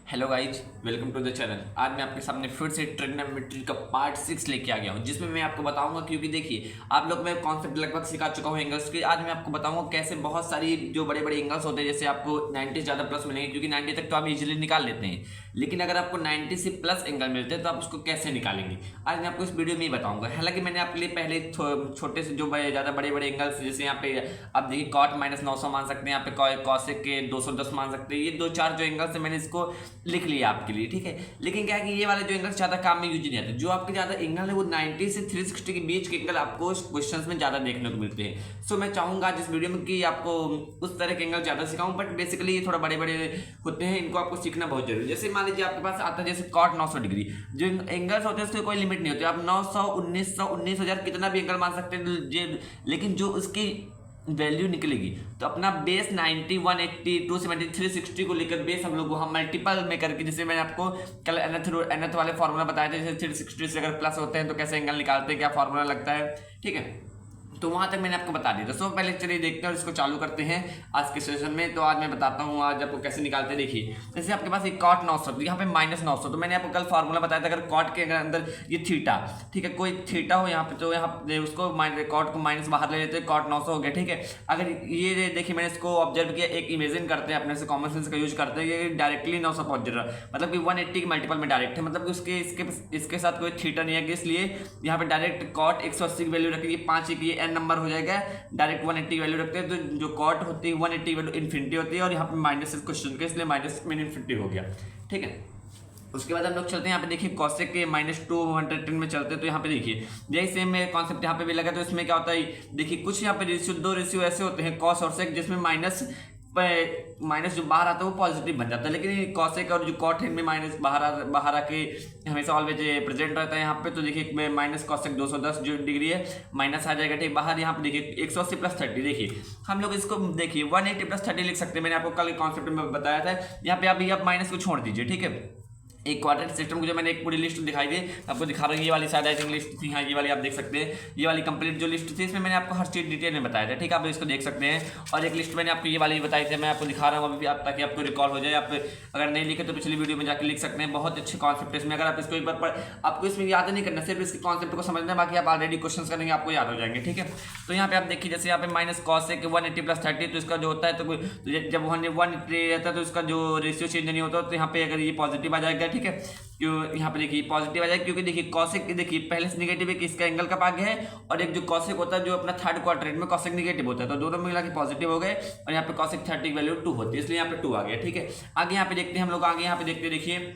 Hello guys, welcome to the channel. आज मैं आपके सामने फिर से ट्रिग्नोमेट्री का पार्ट 6 लेके आ गया हूँ, जिसमें मैं आपको बताऊंगा। क्योंकि देखिए, आप लोग मैं कॉन्सेप्ट लगभग सिखा चुका हूँ एंगल्स की। आज मैं आपको बताऊंगा कैसे बहुत सारी जो बड़े बड़े एंगल्स होते हैं, जैसे आपको 90 ज़्यादा प्लस मिलेंगे, क्योंकि 90 तक तो आप इजीली निकाल लेते हैं। लेकिन अगर आपको 90 से प्लस एंगल मिलते हैं तो आप उसको कैसे निकालेंगे, आज मैं आपको इस वीडियो में ही बताऊंगा। हालांकि मैंने आपके लिए पहले छोटे से जो ज़्यादा बड़े बड़े एंगल्स, जैसे यहाँ पे आप देखिए कॉट -900 मान सकते हैं, यहाँ पे कॉसेक के 210 मान सकते हैं। ये दो चार जो एंगल्स है मैंने इसको लिख लिया आपके लिए, ठीक है। लेकिन क्या है कि ये वाले जो एंगल ज्यादा काम में यूज नहीं आते। जो आपके ज्यादा एंगल है वो 90 से 360 के बीच के एंगल आपको क्वेश्चंस में ज्यादा देखने को मिलते हैं। सो मैं चाहूंगा जिस वीडियो में कि आपको उस तरह के एंगल ज्यादा सिखाऊं, बट बेसिकली ये थोड़ा बड़े बड़े होते हैं, इनको आपको सीखना बहुत जरूरी है। जैसे मान लीजिए आपके पास आता है जैसे कॉट 900 डिग्री, जो एंगल्स होते हैं उसकी कोई लिमिट नहीं होती। आप 900, 1900, 19,000 कितना भी एंगल मान सकते हैं, लेकिन जो उसकी वैल्यू निकलेगी तो अपना बेस 90, 180, 270, 360 को लेकर बेस हम लोग वहाँ मल्टीपल में करके, जैसे मैंने आपको कल nth वाले फॉर्मूला बताया था, जैसे 360 से अगर प्लस होते हैं तो कैसे एंगल निकालते हैं, क्या फॉर्मूला लगता है, ठीक है। तो वहां तक मैंने आपको बता दिया था। सो पहले चलिए देखते हैं और इसको चालू करते हैं आज के सेशन में। तो आज मैं बताता हूँ आज आपको कैसे निकालते हैं। देखिए, जैसे आपके पास एक कॉट 900, यहाँ पे -900, तो मैंने आपको कल फार्मूला बताया था। अगर कॉट के अंदर ये थीटा, ठीक है, कोई थीटा हो यहाँ पे, तो यहाँ पे उसको कॉट को माइनस बाहर ले लेते हैं, कॉट 900 हो गया, ठीक है। अगर ये देखिए मैंने इसको ऑब्जर्व किया, एक इमेजिन करते हैं अपने से, कॉमन सेंस का यूज करते हैं, ये डायरेक्टली 900 पहुंच जा रहा है, मतलब कि 180 के मल्टीपल में डायरेक्ट है, मतलब कि उसके इसके साथ कोई थीटा नहीं है, इसलिए यहाँ पे डायरेक्ट कॉट 180 की वैल्यू रखेगी, 5 ये एन नंबर हो जाएगा, डायरेक्ट 180 की वैल्यू रखते हैं। तो जो कॉट होती है 180 की वैल्यू इन्फिनिटी होती है, और यहाँ पे माइनस क्वेश्चन के, इसलिए माइनस में इन्फिनिटी हो गया, ठीक है। उसके बाद हम लोग चलते हैं, यहाँ पे देखिए कॉसेक के -210 में चलते हैं। तो यहाँ पे देखिए यही सेम कॉन्सेप्ट यहाँ पे भी लगा। तो इसमें क्या होता है, देखिए कुछ यहाँ पे रेशियो, दो रेशियो ऐसे होते हैं कॉस और सेक, जिसमें माइनस जो बाहर आता है वो पॉजिटिव बन जाता है। लेकिन कॉसेक और जो कॉट है इनमें माइनस बाहर आके हमेशा ऑलवेज प्रेजेंट रहता है यहाँ पे। तो देखिए माइनस कॉसेक 210 जो डिग्री है माइनस आ जाएगा, ठीक। बाहर यहाँ पे देखिए 180 + 30, देखिए हम लोग इसको देखिए 180 + 30 लिख सकते हैं। मैंने आपको कल कॉन्सेप्ट में बताया था। यहाँ पे अभी आप माइनस को छोड़ दीजिए, ठीक है। एक क्वाड्रेटिक सिस्टम को जो मैंने एक पूरी लिस्ट दिखाई दी, आपको दिखा रहा हूँ। ये वाली शायद आई थिंक लिस्ट थी, हाँ ये वाली आप देख सकते हैं। ये वाली कंप्लीट जो लिस्ट थी, इसमें मैंने आपको हर चीज डिटेल में बताया था, ठीक है। आप इसको देख सकते हैं। और एक लिस्ट मैंने आपको ये वाली बताई थी, मैं आपको दिखा रहा हूँ अभी आप, ताकि आपको रिकॉल हो जाए। आप अगर नहीं लिखे तो पिछली वीडियो में जाकर लिख सकते हैं। बहुत अच्छे कॉन्सेप्ट इसमें, अगर आप इसको एक बार आपको इसमें याद नहीं करना, सिर्फ इसके कॉन्सेप्ट को समझना है, बाकी आप ऑलरेडी क्वेश्चन करेंगे आपको याद हो जाएंगे, ठीक है। तो यहाँ पे आप देखिए, जैसे यहाँ पे माइनस कॉस है 180 + 30, तो इसका जो होता है, तो जब 180 रहता है तो इसका जो रेशियो चेंज नहीं होता। तो यहाँ पे अगर ये पॉजिटिव आ जाएगा, ठीक है, क्यों यहाँ पे देखिए पॉजिटिव आ जाएगा, क्योंकि देखिए कॉसेक, देखिए पहले से नेगेटिव है कि इसका एंगल का भाग है, और एक जो कॉसेक होता है जो अपना थर्ड क्वाड्रेंट में कॉसेक नेगेटिव होता है, तो दोनों मिला के पॉजिटिव हो गए। और यहाँ पे कॉसेक 30 की वैल्यू 2 होती है, इसलिए यहाँ पे 2 आ गया, ठीक है। आगे यहाँ पे देखते हैं हम लोग, आगे यहाँ पे देखते देखिए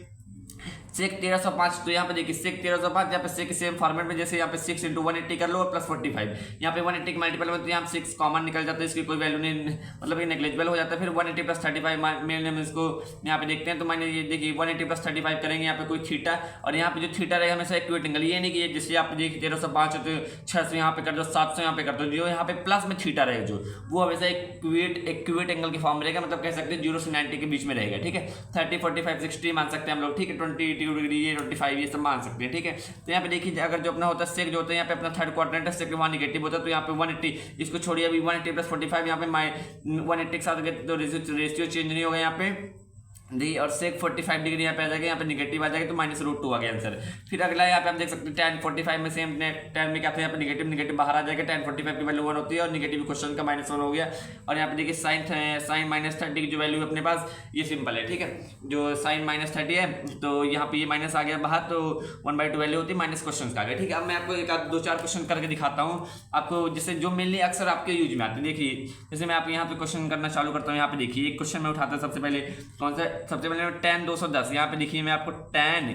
सेक 1305। तो यहाँ पे देखिए सेक 1305, यहाँ पे सेक सेम फॉर्मेट में, जैसे यहाँ पे 6 × 180 कर लो और +45, यहाँ पे 180 के मल्टीपल में, तो यहाँ 6 कॉमन निकल जाता है, इसकी कोई वैल्यू नहीं, मतलब ये नेग्लेजिबल हो जाता है। फिर 180 + 35 मैंने इसको यहाँ पे देखते हैं। तो मैंने ये देखिए 180 + 35 करेंगे, यहाँ पे कोई थीटा, और यहाँ पे जो थीटा रहेगा हमेशा इक्विवेट एंगल, ये नहीं कि जैसे आप देखिए 1305 तो 600 यहाँ पे कर दो, 700 यहाँ पे कर दो, जो यहाँ पे प्लस में थीटा रहेगा जो वो हमेशा इक्विवेट एंगल की फॉर्म रहेगा, मतलब कह सकते हैं 0 से 90 के बीच में रहेगा, ठीक है। 30, 45, 60 मान सकते हैं हम लोग, ठीक है। 20 डिग्री, ये 25 ये सब मान सकते हैं, ठीक है। तो यहाँ पे देखिए अगर जो अपना होता है सेक, जो होता है यहाँ पे अपना थर्ड क्वाड्रेंट है, सेक वहाँ नेगेटिव होता है, तो यहाँ पे 180, इसको छोड़िए अभी 180 + 45, यहाँ पे 180 के साथ तो रेशियो चेंज नहीं होगा यहाँ पे दी, और सेक 45 डिग्री यहाँ पे आ जाएगा, यहाँ पे निगेटिव आ जाएगा, तो -√2 आ गया आंसर। फिर अगला यहाँ पे आप देख सकते हैं tan 45 में सेम tan में क्या था, यहाँ पे निगेटिव बाहर आ जाएगा, tan 45 की वैल्यू 1 होती है, और निगेटिव क्वेश्चन का -1 हो गया। और यहाँ पे देखिए साइन -30 की जो वैल्यू अपने पास, ये सिंपल है, ठीक है। जो साइन -30 है, तो यहाँ पे ये माइनस आ गया बाहर, तो 1/2 वैल्यू होती है, माइनस क्वेश्चन का आ गया, ठीक है। अब मैं आपको एक 2-4 क्वेश्चन करके दिखाता हूँ आपको, जिससे जो मेनली अक्सर आपके यूज में आते हैं। देखिए जैसे मैं आपको यहाँ पे क्वेश्चन करना चालू करता हूँ, यहाँ पे देखिए एक क्वेश्चन में उठाता है सबसे पहले, कौन सा, सबसे पहले tan 210, यहाँ पे देखिए मैं आपको tan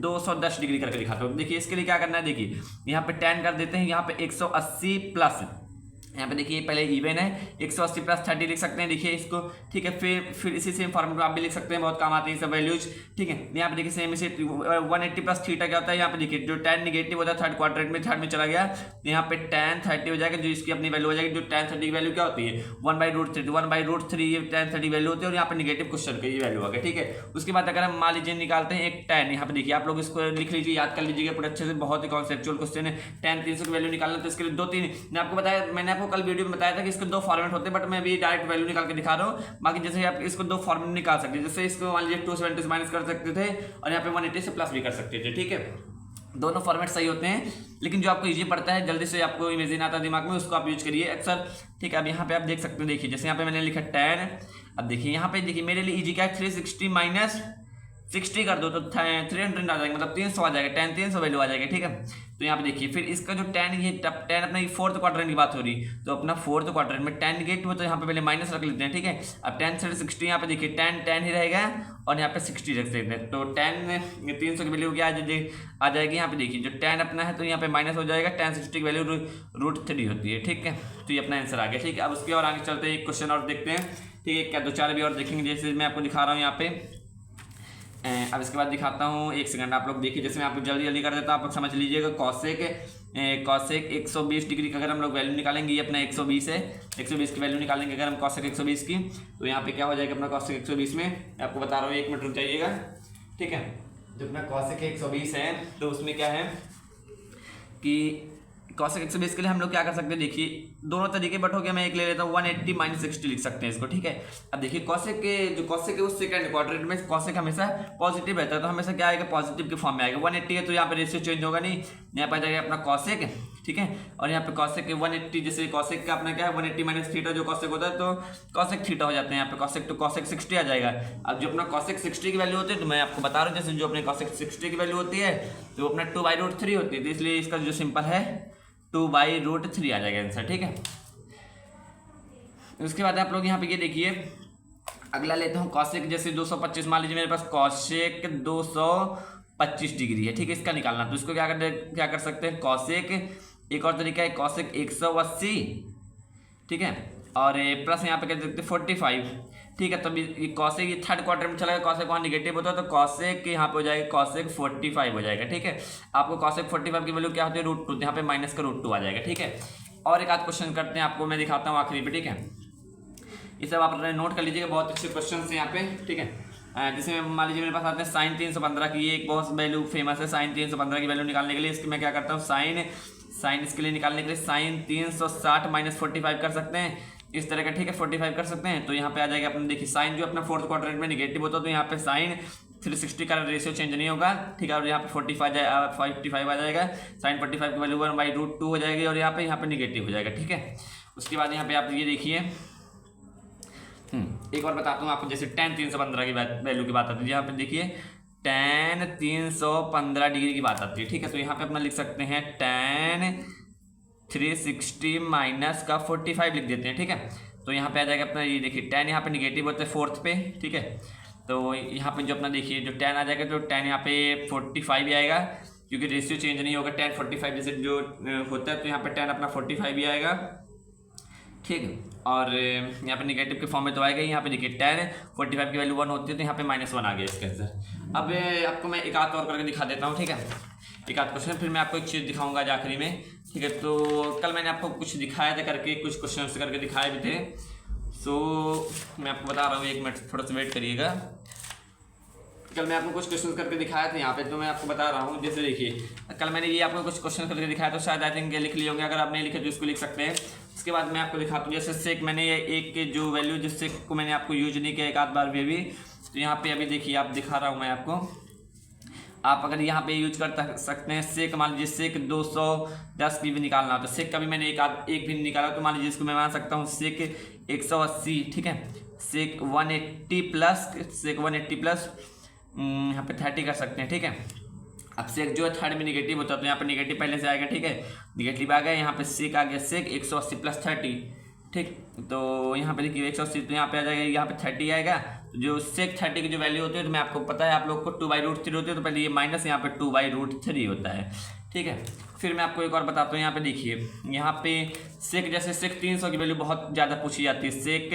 210 डिग्री करके दिखाता हूँ। देखिए इसके लिए क्या करना है, देखिए यहाँ पे tan कर देते हैं, यहाँ पे 180 प्लस, यहाँ पे देखिए पहले इवन है 180 + 30 लिख सकते हैं, देखिए इसको, ठीक है। फिर इसी सेम फॉर्मूला आप भी लिख सकते हैं, बहुत काम आते हैं सब वैल्यूज, ठीक है। यहाँ पे देखिए सेम इसे 180 + थीटा क्या होता है, यहाँ पे देखिए जो tan निगेटिव होता है थर्ड क्वाड्रेंट में, थर्ड में चला गया, यहाँ पे tan 30 हो जाएगा, जो इसकी अपनी वैल्यू हो जाएगी। जो tan 30 की वैल्यू क्या होती है 1/√3, 1/√3 ये tan 30 वैल्यू होती है, और यहाँ पे निगेटिव क्वेश्चन की ये वैल्यू आ गया, ठीक है। उसके बाद अगर हम मान लीजिए निकालते हैं एक tan, यहाँ पे देखिए आप लोग इसको लिख लीजिए, याद कर लीजिएगा पूरे अच्छे से, बहुत ही कॉन्सेप्चुअल क्वेश्चन है। tan 300 की वैल्यू निकालना, तो इसके लिए 2-3 मैं आपको बताया, मैंने आपको कल वीडियो में बताया था कि इसके दो फॉर्मेट होते हैं, बट मैं अभी डायरेक्ट वैल्यू निकाल के दिखा रहा हूँ। बाकी जैसे आप इसको दो फॉर्मेट निकाल सकते हैं, जैसे इसको मान लीजिए 270 से माइनस कर सकते थे और यहाँ पे 180 से प्लस भी कर सकते थे, ठीक है। दोनों फॉर्मेट सही होते हैं, लेकिन जो आपको इजी पड़ता है, जल्दी से आपको इमेजिन आता है दिमाग में, उसको आप यूज करिए अक्सर, ठीक है। अब यहाँ पे आप देख सकते हैं, देखिए जैसे यहाँ पे मैंने लिखा tan, अब देखिए यहाँ पे देखिए मेरे लिए इजी क्या है, 360 माइनस 60 कर दो तो 300 आ जाएगा, मतलब 300 आ जाएगा, tan 300 वैल्यू आ जाएगा, ठीक है। तो यहाँ पे देखिए फिर इसका जो tan, ये tan अपना फोर्थ क्वाड्रेंट की बात हो रही, तो अपना फोर्थ क्वाड्रेंट में tan निगेटिव हो तो यहाँ पे पहले माइनस रख लेते हैं, ठीक है। अब tan से 60 यहाँ पे देखिए tan ही रहेगा और यहाँ पे 60 रख सकते हैं, तो tan 300 की वैल्यू क्या आ जाएगी, यहाँ पे देखिए जो tan अपना है तो यहाँ पे माइनस हो जाएगा, tan 60 की वैल्यू √3 होती है, ठीक है। तो ये अपना आंसर आ गया, ठीक है। अब उसके और आगे चलते हैं, एक क्वेश्चन और देखते हैं, ठीक है। क्या दो चार भी और देखेंगे, जैसे मैं आपको दिखा रहा हूँ यहाँ पे। अब इसके बाद दिखाता हूँ, एक सेकंड आप लोग देखिए, जैसे मैं आपको जल्दी जल्दी कर देता हूँ, आप लोग समझ लीजिएगा। कॉसेक 120 डिग्री का अगर हम लोग वैल्यू निकालेंगे, ये अपना 120 है, 120 की वैल्यू निकालेंगे अगर हम कॉसेक 120 की, तो यहाँ पे क्या हो जाएगा अपना कॉसेक 120 में, आपको बता रहा हूँ, 1 मिनट रुक जाइएगा, ठीक है। जो अपना कॉसेक 120 है तो उसमें क्या है कि कॉसेक 120 के लिए हम लोग क्या कर सकते हैं, देखिए दोनों तरीके, बट हो गया मैं एक ले लेता हूँ, 180 माइनस 60 लिख सकते हैं इसको, ठीक है। अब देखिए कॉसेक है उस सेकंड क्वाड्रेंट में कॉसेक हमेशा पॉजिटिव रहता है, तो हमेशा क्या आएगा, पॉजिटिव के फॉर्म में आएगा। 180 है तो यहाँ पे रेशियो चेंज होगा नहीं, यहाँ पर आ जाएगा अपना कॉसेक, ठीक है। और यहाँ पे कॉसेक 180, जैसे कॉसेक का अपना क्या है 180 माइनस थीटा जो कॉसेक होता है, तो कॉसेक थीटा हो जाते हैं यहाँ पे, कॉसेक तो कॉसेक 60 आ जाएगा। अब जो अपना कॉसेक 60 की वैल्यू होती है, तो मैं आपको बता रहा हूँ, जैसे जो अपने कॉसेक 60 की वैल्यू होती है तो अपना 2/√3 होती है, तो इसलिए इसका जो सिंपल है 2/√3 आ जाएगा आंसर, ठीक है। उसके बाद आप लोग यहाँ पे ये देखिए, अगला लेता हूँ कॉसेक, जैसे 225 मान लीजिए मेरे पास कॉसेक 225 डिग्री है, ठीक है, इसका निकालना। तो इसको क्या कर सकते हैं, कॉसेक, एक और तरीका है कॉसेक 180, ठीक है, और प्लस यहाँ पे क्या देखते हैं 45, ठीक है। तब ये कॉसेक ये थर्ड क्वार्टर में चला गया, कॉसेक वहाँ निगेटिव होता है, तो कॉसेक यहाँ पे हो जाएगा कॉसेक 45 हो जाएगा, ठीक है। आपको कॉसेक 45 की वैल्यू क्या होती है, √2, यहाँ पे माइनस का √2 आ जाएगा, ठीक है। और एक आध क्वेश्चन करते हैं, आपको मैं दिखाता हूँ आखिरी पे, ठीक है। ये सब आप नोट कर लीजिएगा, बहुत अच्छे क्वेश्चन है यहाँ पे, ठीक है। जैसे मान लीजिए मेरे पास आते हैं साइन 315 की, ये एक बहुत वैल्यू फेमस है, साइन 315 की वैल्यू निकालने के लिए इसकी मैं क्या करता हूँ, साइन इसके लिए निकालने के लिए साइन 360 माइनस 45 कर सकते हैं, इस तरह का, ठीक है, 45 कर सकते हैं। तो यहाँ पे आ जाएगा अपने, देखिए साइन जो अपना फोर्थ क्वाड्रेंट में निगेटिव होता है, तो यहाँ पे साइन 360 का रेशियो चेंज नहीं होगा, ठीक है। और यहाँ पे 55 आ जाएगा, साइन 45 की वैल्यू 1/√2 हो जाएगी, और यहाँ पे निगेटिव हो जाएगा, ठीक है। उसके बाद यहाँ पे आप ये देखिए, एक और बताता हूँ आपको, जैसे tan 315 की वैल्यू की बात आती है, यहाँ पे देखिए tan 315 डिग्री की बात आती है, ठीक है। तो यहाँ पे अपना लिख सकते हैं tan 360 माइनस का 45 लिख देते हैं, ठीक है। तो यहाँ पे आ जाएगा अपना, ये देखिए tan यहाँ पे निगेटिव होता है फोर्थ पे, ठीक है। तो यहाँ पे जो अपना देखिए जो tan आ जाएगा, तो tan यहाँ पे 45 ही आएगा, क्योंकि रेशियो चेंज नहीं होगा, tan 45 जैसे जो होता है, तो यहाँ पे tan अपना 45 ही आएगा, ठीक है। और यहाँ पे निगेटिव के फॉर्म में तो आएगा, यहाँ पे देखिए tan 45 की वैल्यू 1 होती है, तो यहाँ पे -1 आ गया इसके आंसर। अब आपको मैं एक आध और करके दिखा देता हूँ, ठीक है, एक आध क्वेश्चन, फिर मैं आपको एक चीज़ दिखाऊंगा आज आखिरी में, ठीक है। तो कल मैंने आपको कुछ दिखाया था करके, कुछ क्वेश्चन करके दिखाए भी थे, सो मैं आपको बता रहा हूँ, 1 मिनट थोड़ा सा वेट करिएगा। कल मैं आपको कुछ क्वेश्चन करके दिखाया था यहाँ पे, तो मैं आपको बता रहा हूँ, जैसे देखिए कल मैंने ये आपको कुछ क्वेश्चन करके दिखाया, तो शायद आई थिंक लिख लिए होंगे, अगर आप नहीं लिखे तो इसको लिख सकते हैं। उसके बाद मैं आपको दिखाता हूँ, जैसे सेक मैंने एक जो वैल्यू जिस सेक को मैंने आपको यूज नहीं किया एक आध बार भी अभी, तो यहाँ पे अभी देखिए आप दिखा रहा हूँ मैं आपको, आप अगर यहाँ पे यूज कर सकते हैं सेक, मान लीजिए सेक 210 की भी निकालना हो, तो सेक का भी मैंने एक भी निकाला, तो मान लीजिए इसको मैं मान सकता हूँ सेक 180, ठीक है, सेक 180 प्लस यहाँ पे 30 कर सकते हैं, ठीक है। अब सेक जो है थर्ड में निगेटिव होता है, तो यहाँ पे निगेटिव पहले से आएगा, ठीक है, निगेटिव आ गया, यहाँ पे सेक आ गया, सेक 180 प्लस 30, ठीक। तो यहाँ पे देखिए 180, तो यहाँ पे आ जाएगा, यहाँ पे 30 आएगा, जो सेक 30 की जो वैल्यू होती है, तो मैं आपको पता है आप लोग को 2/√3 होती है, तो पहले ये माइनस यहाँ पे 2/√3 होता है, ठीक है। फिर मैं आपको एक और बताता हूँ, यहाँ पे देखिए, यहाँ पे सेक, जैसे सेक 300 की वैल्यू बहुत ज़्यादा पूछी जाती है, सेक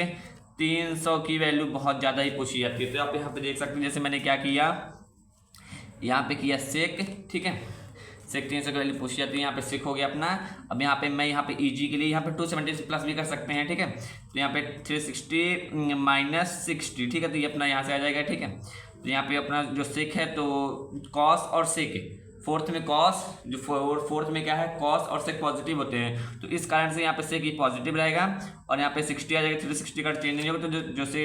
300 की वैल्यू बहुत ज़्यादा ही पूछी जाती है, तो आप यहाँ पे देख सकते हैं, जैसे मैंने क्या किया, यहाँ पे किया सेक, ठीक है, सेक 300 की वैल्यू पूछी जाती है, यहाँ पे सेक हो गया अपना। अब यहाँ पे मैं यहाँ पे ईजी के लिए यहाँ पे 270 प्लस भी कर सकते हैं, ठीक है, तो यहाँ पे 360 माइनस 60, ठीक है, तो ये अपना यहाँ से आ जाएगा, ठीक है। तो यहाँ पे अपना जो सेक है, तो कॉस और सेक फोर्थ में कॉस, जो फोर्थ में क्या है कॉस और सेक पॉजिटिव होते हैं, तो इस कारण से यहाँ पे सेक ये पॉजिटिव रहेगा और यहाँ पे 60 आ जाएगा, 360 का चेंज नहीं होगा, तो जो से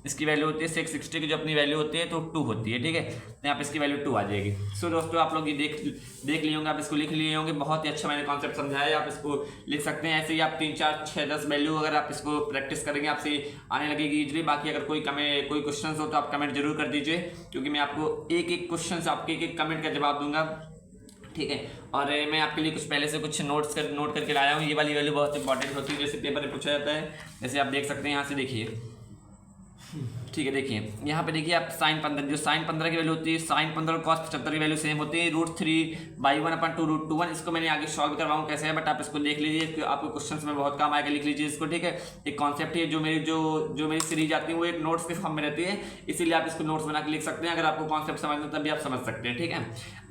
इसकी वैल्यू होती है सेक 60 की जो अपनी वैल्यू होती है तो 2 होती है, ठीक है। तो यहाँ पे इसकी वैल्यू 2 आ जाएगी। सो दोस्तों आप लोग ये देख लिए होंगे, आप इसको लिख लिए होंगे, बहुत ही अच्छा मैंने कॉन्सेप्ट समझाया, आप इसको लिख सकते हैं। ऐसे ही आप 3 4 6 10 वैल्यू अगर आप इसको प्रैक्टिस करेंगे आपसे आने लगेगी इजीली। बाकी अगर कोई क्वेश्चन हो तो आप कमेंट जरूर कर दीजिए, क्योंकि मैं आपको एक एक क्वेश्चन से आपके एक कमेंट का जवाब दूंगा, ठीक है। और मैं आपके लिए कुछ पहले से कुछ नोट करके लाया हूँ। ये वाली वैल्यू बहुत इंपॉर्टेंट होती है, जैसे पेपर में पूछा जाता है। जैसे आप देख सकते हैं यहाँ से देखिए, ठीक है। देखिए यहाँ पे देखिए आप साइन 15, जो साइन 15 की वैल्यू होती है, साइन 15 और कॉस 75 की वैल्यू सेम होती है, √3/1/2 √2 1। इसको मैंने आगे सॉल्व करवाऊँ कैसे है, बट आप इसको देख लीजिए, आपको क्वेश्चंस में बहुत काम आएगा, लिख लीजिए इसको, ठीक है। एक कॉन्सेप्ट है जो मेरी सीरीज आती है वो एक नोट्स के फॉर्म में रहती है, इसीलिए आप इसको नोट्स बना के लिख सकते हैं। अगर आपको कॉन्सेप्ट समझना तभी आप समझ सकते हैं, ठीक है।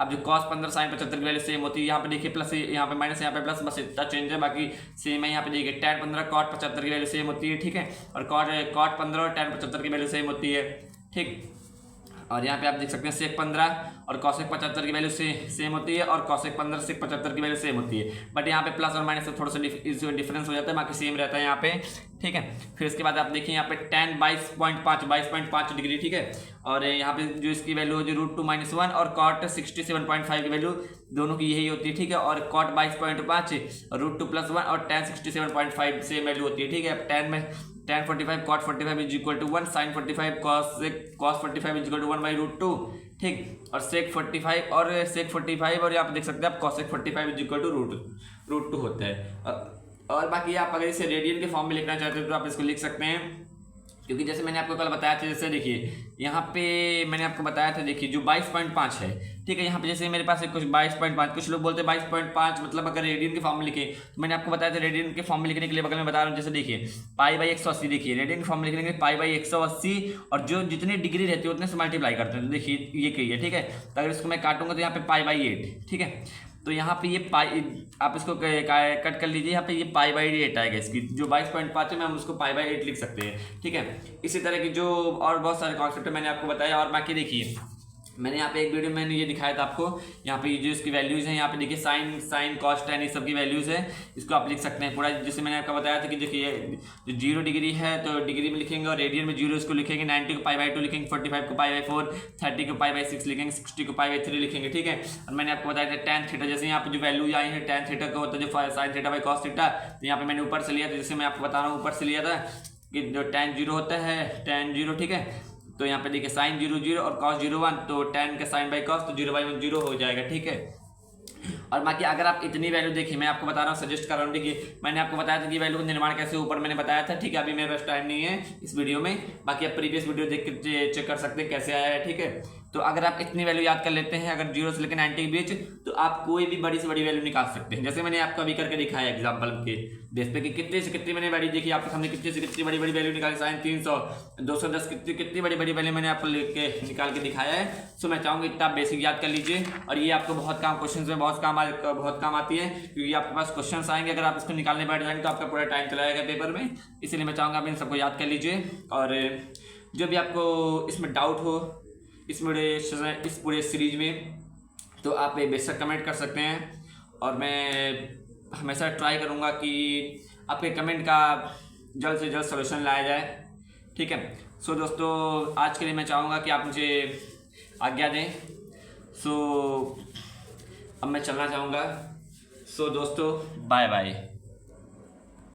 अब जो cos 15 sin 75 की वैल्यू सेम होती है, यहाँ पे देखिए प्लस, यहाँ पे माइनस, यहाँ पे प्लस, बस इतना चेंज है, बाकी सेम है। यहाँ पे देखिए tan 15 cot 75 की वैल्यू सेम होती है, ठीक है। और cot 15 और tan 75 की वैल्यू सेम होती है, ठीक। और यहाँ पे आप देख सकते हैं sec 15 और cosec 75 की वैल्यू सेम होती है, और cosec 15 sec 75 की वैल्यू सेम होती है, बट यहाँ पे प्लस और माइनस से थोड़ा सा डिफरेंस हो जाता है, बाकी सेम रहता है यहाँ पे, ठीक है। फिर इसके बाद आप देखिए यहाँ पे tan 22.5 डिग्री, ठीक है। और यहाँ पे जो इसकी वैल्यू होती है √2 - 1 और cot 67.5 की वैल्यू दोनों की यही होती है, ठीक है। और cot 22.5 √2 + 1 और tan 67.5 सेम वैल्यू होती है, ठीक है। tan 45 cot 45 is equal to 1, sin 45 cos 45 is equal to 1/√2, ठीक। और sec 45 और यहाँ पे देख सकते हैं आप cosec 45 इज इक्वल टू √2 होता है। और बाकी आप अगर इसे रेडियन के फॉर्म में लिखना चाहते हो तो आप इसको लिख सकते हैं, क्योंकि जैसे मैंने आपको कल बताया था, जैसे देखिए यहाँ पे मैंने आपको बताया था, देखिए जो 22.5 है, ठीक है। यहाँ पे जैसे मेरे पास है कुछ 22.5, कुछ लोग बोलते हैं 22.5 मतलब अगर रेडियन के फॉर्म में लिखे, तो मैंने आपको बताया था रेडियन के फॉर्म में लिखने के लिए बगल में बता रहा हूँ, जैसे देखिए π/180, देखिए रेडियन के फॉर्म में लिखने के लिए π/180 और जो जितनी डिग्री रहती है उतने से मल्टीप्लाई करते हैं, तो देखिए ये कही है, ठीक है। तो अगर इसको मैं काटूंगा तो यहाँ पे π/8, ठीक है। तो यहाँ पे ये पाई आप इसको कट कर लीजिए, यहाँ पे ये π/8 आएगा, इसकी जो 22.5 है मैं उसको π/8 लिख सकते हैं, ठीक है। इसी तरह की जो और बहुत सारे कॉन्सेप्ट मैंने आपको बताया। और बाकी देखिए मैंने यहाँ पे एक वीडियो में मैंने ये दिखाया था आपको, यहाँ पे जो इसकी वैल्यूज हैं, यहाँ पे देखिए साइन कॉस tan इस सब की वैल्यूज है, इसको आप लिख सकते हैं पूरा। जैसे मैंने आपको बताया था कि देखिए जो 0 डिग्री है तो डिग्री में लिखेंगे, और रेडियन में 0 इसको लिखेंगे, 90 को π/2 लिखेंगे, 45 को π/4, 30 को π/6 लिखेंगे, 60 को π/3 लिखेंगे, ठीक है। और मैंने आपको बताया था tan थीटा, जैसे यहाँ पे जो वैल्यू आई है tan थीटा का होता है जो sin θ/cos थीटा, तो यहाँ पे मैंने ऊपर से लिया था, जैसे मैं आपको बता रहा हूँ ऊपर से लिया था कि जो tan 0 होता है, tan 0, ठीक है। तो यहाँ पे देखिए sin 0 0 और cos 0 1, तो tan का sin/cos तो 0/1 0 हो जाएगा, ठीक है। और बाकी अगर आप इतनी वैल्यू देखिए, मैं आपको बता रहा हूँ, सजेस्ट कर रहा हूँ, देखिए मैंने आपको बताया था कि वैल्यू का निर्माण कैसे, ऊपर मैंने बताया था, ठीक है। अभी मेरे पास टाइम नहीं है इस वीडियो में, बाकी आप प्रीवियस वीडियो देख के चेक कर सकते हैं कैसे आया है, ठीक है। तो अगर आप इतनी वैल्यू याद कर लेते हैं, अगर 0 से लेकर 90 के बीच, तो आप कोई भी बड़ी से बड़ी वैल्यू निकाल सकते हैं। जैसे मैंने आपको अभी करके दिखाया एग्जाम्पल के बेस पे कि कितने से कितनी मैंने वैल्यू देखी, आपके सामने कितनी से कितनी बड़ी बड़ी वैल्यू निकाली, sin 300 210 कितनी बड़ी बड़ी वैल्यू मैंने आपको निकाल के दिखाया है। सो मैं चाहूँगा इतना आप बेसिक याद कर लीजिए, और ये आपको बहुत क्वेश्चन में बहुत काम आती है, क्योंकि आपके पास क्वेश्चन आएंगे, अगर आप इसको निकालने बैठ जाएंगे तो आपका पूरा टाइम चला जाएगा पेपर में। इसलिए मैं चाहूँगा आप इन सबको याद कर लीजिए, और जो भी आपको इसमें डाउट हो इस पूरे सीरीज में, तो आप बेशक कमेंट कर सकते हैं, और मैं हमेशा ट्राई करूँगा कि आपके कमेंट का जल्द से जल्द सलूशन लाया जाए, ठीक है। सो दोस्तों आज के लिए मैं चाहूँगा कि आप मुझे आज्ञा दें। सो अब मैं चलना चाहूँगा। सो दोस्तों बाय बाय।